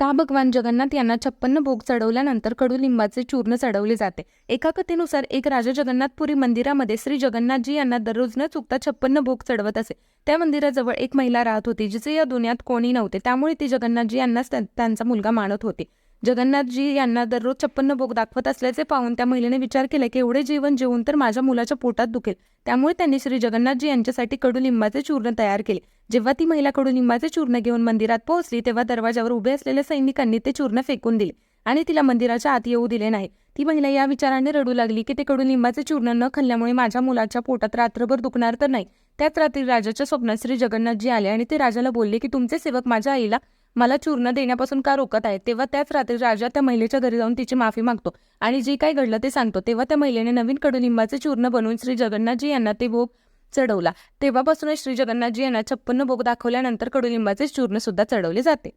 का भगवान जगन्नाथ यांना 56 भोग चढवल्यानंतर कडुलिंबाचे चूर्ण चढवले जाते? एका कथेनुसार एक राजा जगन्नाथपुरी मंदिरामध्ये श्री जगन्नाथजी यांना दररोज न चुकता 56 भोग चढवत असे. त्या मंदिराजवळ एक महिला राहत होती, जिचे या दुनियात कोणी नव्हते. त्यामुळे ती जगन्नाथजी यांनाच त्यांचा मुलगा मानत होती. जगन्नाथजी यांना दररोज 56 भोग दाखवत असल्याचे पाहून त्या महिलेने विचार केला की एवढे जीवन जेवून तर माझ्या मुलाच्या पोटात दुखेल. त्यामुळे त्यांनी श्री जगन्नाथजी यांच्यासाठी कडुलिंबाचे चूर्ण तयार केले. जेव्हा ती महिला कडुलिंबाचे चूर्ण घेऊन मंदिरात पोहोचली तेव्हा दरवाजावर उभे असलेल्या सैनिकांनी ते चूर्ण फेकून दिले आणि तिला मंदिराच्या आत येऊ दिले नाही. ती महिला या विचाराने रडू लागली की ते कडुलिंबाचे चूर्ण न खाल्ल्यामुळे माझ्या मुलाच्या पोटात रात्रभर दुखणार तर नाही. त्याच रात्री राजाच्या स्वप्नात श्री जगन्नाथजी आले आणि ते राजाला बोलले की तुमचे सेवक माझ्या आईला मला चूर्ण देण्यापासून का रोखत आहे. तेव्हा त्याच रात्री राजा त्या महिलेच्या घरी जाऊन तिची माफी मागतो आणि जे काही घडलं ते सांगतो. तेव्हा त्या महिलेने नवीन कडुलिंबाचे चूर्ण बनवून श्री जगन्नाथजी यांना ते भोग चढवला. तेव्हापासूनच श्री जगन्नाथजी यांना 56 भोग दाखवल्यानंतर कडुलिंबाचे चूर्ण सुद्धा चढवले जाते.